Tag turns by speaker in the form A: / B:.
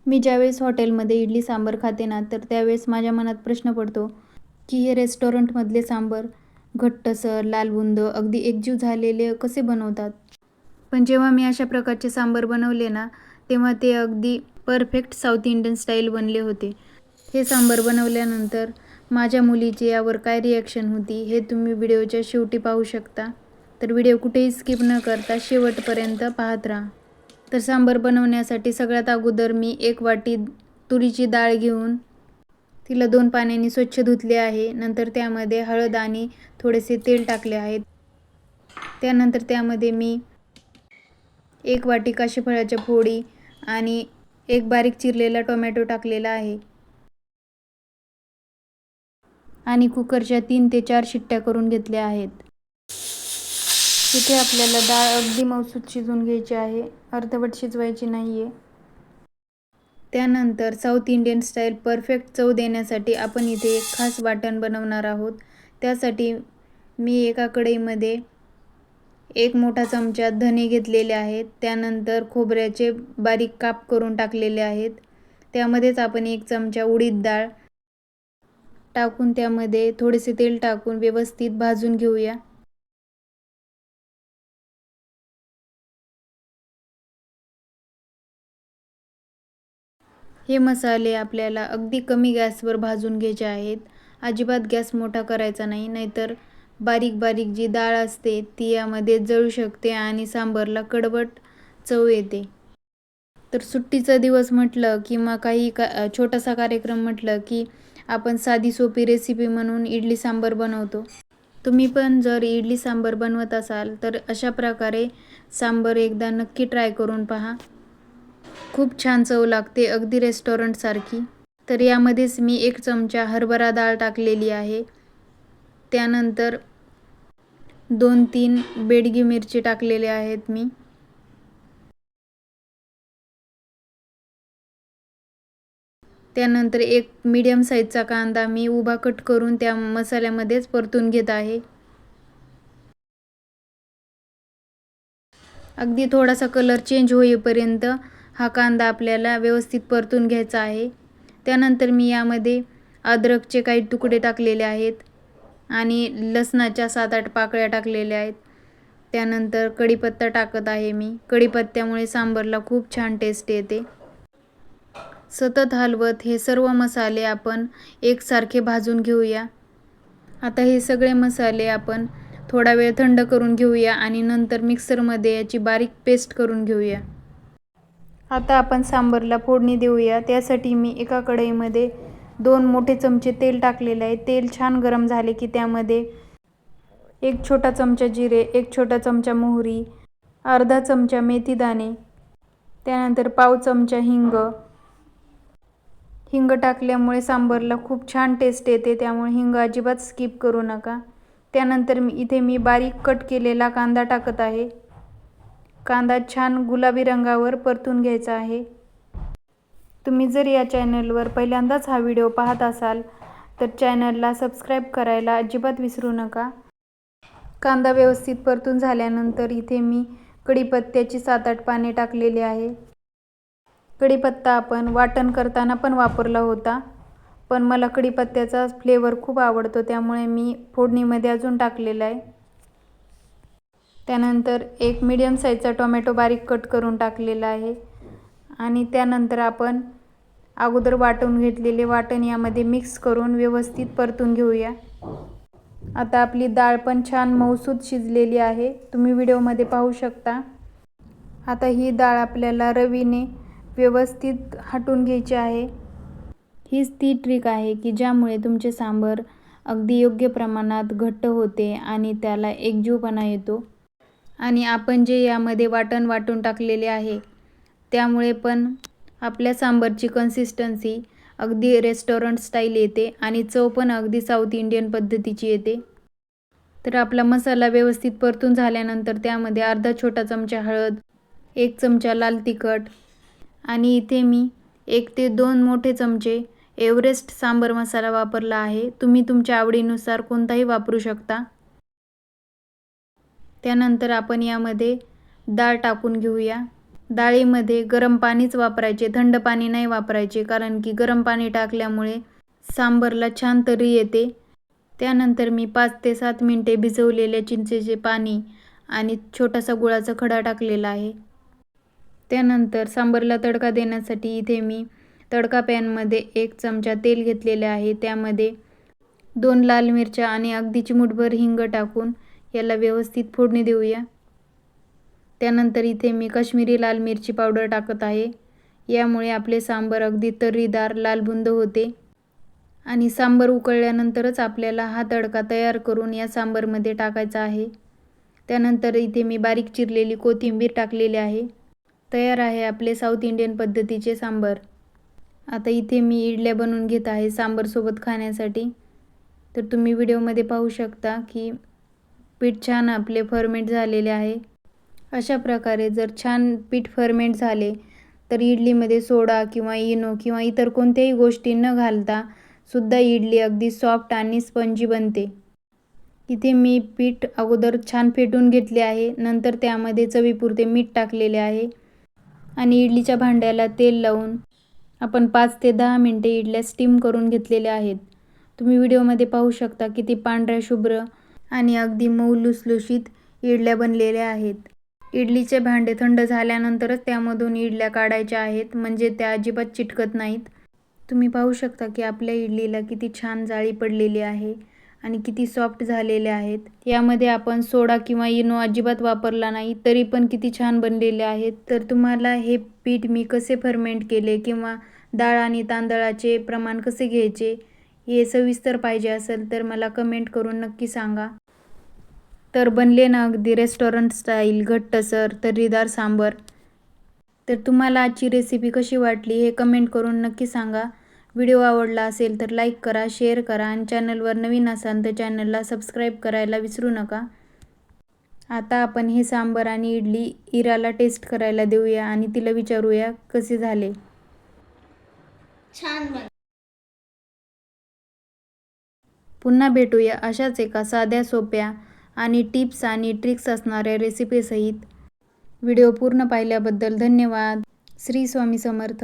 A: मी ज्यावेळेस हॉटेलमध्ये इडली सांबार खाते ना, तर त्यावेळेस माझ्या मनात प्रश्न पडतो की हे रेस्टॉरंटमधले सांबार घट्टसर, लालबुंद, अगदी एकजीव झालेले कसे बनवतात. पण जेव्हा मी अशा प्रकारचे सांबार बनवले ना, तेव्हा ते अगदी परफेक्ट साऊथ इंडियन स्टाईल बनले होते. हे सांबार बनवल्यानंतर माझ्या मुलीची यावर काय रिॲक्शन होती हे तुम्ही व्हिडिओच्या शेवटी पाहू शकता. तर व्हिडिओ कुठेही स्किप न करता शेवटपर्यंत पाहत राहा. तर सांबार बनवण्यासाठी सगळ्यात अगोदर मी 1 वाटी तुरीची डाळ घेऊन तिला 2 पाण्याने स्वच्छ धुतले आहे. नंतर त्यामध्ये हळद आणि थोडेसे तेल टाकले आहे. त्यानंतर त्यामध्ये मी 1 वाटी काशीफळाच्या फोडी आणि 1 बारीक चिरलेला टोमॅटो टाकलेला आहे. आणि कुकरच्या 3 ते 4 शिट्ट्या करून घेतल्या आहेत. इथे आपल्याला डाळ अगदी मऊसूत शिजवून घ्यायची आहे, अर्धवट शिजवायची नाही आहे. त्यानंतर साऊथ इंडियन स्टाईल परफेक्ट चव देण्यासाठी आपण इथे एक खास वाटण बनवणार आहोत. त्यासाठी मी एका कढईमध्ये 1 मोठा चमचा धने घेतलेले आहेत. त्यानंतर खोबऱ्याचे बारीक काप करून टाकलेले आहेत. त्यामध्येच आपण 1 चमचा उडीद डाळ टाकून त्यामध्ये थोडेसे तेल टाकून व्यवस्थित भाजून घेऊया. हे मसाले आपल्याला अगदी कमी गॅसवर भाजून घ्यायचे आहेत. अजिबात गॅस मोठा करायचा नाही, नाहीतर बारीक बारीक जी डाळ असते ती यामध्ये जळू शकते आणि सांबारला कडवट चव येते. तर सुट्टीचा दिवस म्हटलं किंवा काही छोटासा कार्यक्रम म्हटलं की आपण साधी सोपी रेसिपी म्हणून इडली सांबार बनवतो. तुम्ही पण जर इडली सांबार बनवत असाल तर अशा प्रकारे सांबार एकदा नक्की ट्राय करून पहा. खूप छान चव लागते, अगदी रेस्टॉरंटसारखी. तर यामध्येच मी 1 चमचा हरभरा डाळ टाकलेली आहे. त्यानंतर 2-3 बेडगी मिरची टाकलेले आहेत मी. त्यानंतर 1 मीडियम साईजचा कांदा मी उभा कट करून त्या मसाल्यामध्येच परतून घेत आहे. अगदी थोडासा कलर चेंज होईपर्यंत हा कांदा आपल्याला व्यवस्थित परतून घ्यायचा आहे. त्यानंतर मी यामध्ये अद्रकचे काही तुकडे टाकलेले आहेत आणि लसणाच्या 7-8 पाकळ्या टाकलेल्या आहेत. त्यानंतर कढीपत्ता टाकत आहे मी. कढीपत्त्यामुळे सांबारला खूप छान टेस्ट येते. सतत हलवत हे सर्व मसाले आपण एकसारखे भाजून घेऊया. आता हे सगळे मसाले आपण थोडा वेळ थंड करून घेऊया आणि नंतर मिक्सरमध्ये याची बारीक पेस्ट करून घेऊया. आता आपण सांबारला फोडणी देऊया. त्यासाठी मी एका कढईमध्ये 2 मोठे चमचे तेल टाकलेले आहे. तेल छान गरम झाले की त्यामध्ये 1 छोटा चमचा जिरे, 1 छोटा चमचा मोहरी, अर्धा चमचा मेथीदाणे, त्यानंतर पाव चमचा हिंग. हिंग टाकल्यामुळे सांबारला खूप छान टेस्ट येते, त्यामुळे हिंग अजिबात स्किप करू नका. त्यानंतर इथे मी बारीक कट केलेला कांदा टाकत आहे. कांदा छान गुलाबी रंगावर परतून घ्यायचा आहे. तुम्ही जर या चॅनलवर पहिल्यांदाच हा व्हिडिओ पाहत असाल तर चॅनलला सबस्क्राईब करायला अजिबात विसरू नका. कांदा व्यवस्थित परतून झाल्यानंतर इथे मी कढीपत्त्याची 7-8 पाने टाकलेली आहे. कढीपत्ता आपण वाटण करताना पण वापरला होता, पण मला कढीपत्त्याचा फ्लेवर खूप आवडतो, त्यामुळे मी फोडणीमध्ये अजून टाकलेला आहे. त्यानंतर 1 मीडियम साईजचा टोमॅटो बारीक कट करून टाकलेला आहे आणि त्यानंतर आपण अगोदर वाटून घेतलेले वाटण यामध्ये मिक्स करून व्यवस्थित परतून घेऊया. आता आपली डाळ पण छान मऊसूत शिजलेली आहे, तुम्ही व्हिडिओमध्ये पाहू शकता. आता ही डाळ आपल्याला रवीने व्यवस्थित हटवून घ्यायची आहे. हीच ती ट्रिक आहे की ज्यामुळे तुमचे सांबार अगदी योग्य प्रमाणात घट्ट होते आणि त्याला एकजीवपणा येतो. आणि आपण जे यामध्ये वाटण वाटून टाकलेले आहे त्यामुळे पण आपल्या सांबारची कन्सिस्टन्सी अगदी रेस्टॉरंट स्टाईल येते आणि चव पण अगदी साऊथ इंडियन पद्धतीची येते. तर आपला मसाला व्यवस्थित परतून झाल्यानंतर त्यामध्ये अर्धा छोटा चमचा हळद, 1 चमचा लाल तिखट आणि इथे मी 1 ते 2 मोठे चमचे एव्हरेस्ट सांबार मसाला वापरला आहे. तुम्ही तुमच्या आवडीनुसार कोणताही वापरू शकता. त्यानंतर आपण यामध्ये डाळ टाकून घेऊया. डाळीमध्ये गरम पाणीच वापरायचे, थंड पाणी नाही वापरायचे, कारण की गरम पाणी टाकल्यामुळे सांबरला छान तर्री येते. त्यानंतर मी 5 ते 7 मिनिटे भिजवलेल्या चिंचेचे पाणी आणि छोटासा गुळाचा खडा टाकलेला आहे. त्यानंतर सांबरला तडका देण्यासाठी इथे मी तडका पॅनमध्ये 1 चमचा तेल घेतलेले आहे. त्यामध्ये 2 लाल मिरच्या आणि अगदी चिमूटभर हिंग टाकून याला व्यवस्थित फोडणी देऊया. त्यानंतर इथे मी काश्मीरी लाल मिरची पावडर टाकत आहे. यामुळे आपले सांबर अगदी तर्रीदार लालबुंद होते. आणि सांबर उकळल्यानंतरच आपल्याला हा तडका तयार करून या सांबरमध्ये टाकायचा आहे. त्यानंतर इथे मी बारीक चिरलेली कोथिंबीर टाकलेली आहे. तयार आहे आपले साऊथ इंडियन पद्धतीचे सांबर. आता इथे मी इडल्या बनवून घेत आहे सांबरसोबत खाण्यासाठी. तर तुम्ही व्हिडिओमध्ये पाहू शकता की पीठ छान आपले फर्मेंट झालेले आहे. अशा प्रकारे जर छान पीठ फर्मेंट झाले तर इडलीमध्ये सोडा किंवा इनो किंवा इतर कोणत्याही गोष्टी न घालता सुद्धा इडली अगदी सॉफ्ट आणि स्पंजी बनते. इथे मी पीठ अगोदर छान फेटून घेतले आहे. नंतर त्यामध्ये चवीपुरते मीठ टाकलेले आहे आणि इडलीच्या भांड्याला तेल लावून आपण 5 ते 10 मिनिटे इडल्या स्टीम करून घेतलेल्या आहेत. तुम्ही व्हिडिओमध्ये पाहू शकता किती पांढऱ्या शुभ्र आणि अगदी मऊ लुसलुशीत इडल्या बनलेल्या आहेत. इडलीचे भांडे थंड झाल्यानंतरच त्यामधून इडल्या काढायच्या आहेत, म्हणजे त्या अजिबात चिटकत नाहीत. तुम्ही पाहू शकता की आपल्या इडलीला किती छान जाळी पडलेली आहे आणि किती सॉफ्ट झालेल्या आहेत. यामध्ये आपण सोडा किंवा इनो अजिबात वापरला नाही, तरी पण किती छान बनलेले आहेत. तर तुम्हाला हे पीठ मी कसे फर्मेंट केले किंवा डाळ आणि तांदळाचे प्रमाण कसे घ्यायचे हे सविस्तर पाहिजे असेल तर मला कमेंट करून नक्की सांगा. तर बनले ना अगदी रेस्टॉरंट स्टाईल घट्टसर तर्रीदार सांबर. तर तुम्हाला आजची रेसिपी कशी वाटली हे कमेंट करून नक्की सांगा. व्हिडिओ आवडला असेल तर लाईक करा, शेअर करा आणि चॅनलवर नवीन असाल तर चॅनलला सबस्क्राईब करायला विसरू नका. आता आपण हे सांबर आणि इडली इराला टेस्ट करायला देऊया आणि तिला विचारूया कसे झाले.
B: छान बन.
A: पुन्हा भेटूया अशाच एका साध्या सोप्या आणि टिप्स आणि ट्रिक्स असणाऱ्या रेसिपीसहित. व्हिडिओ पूर्ण पाहिल्याबद्दल धन्यवाद. श्री स्वामी समर्थ.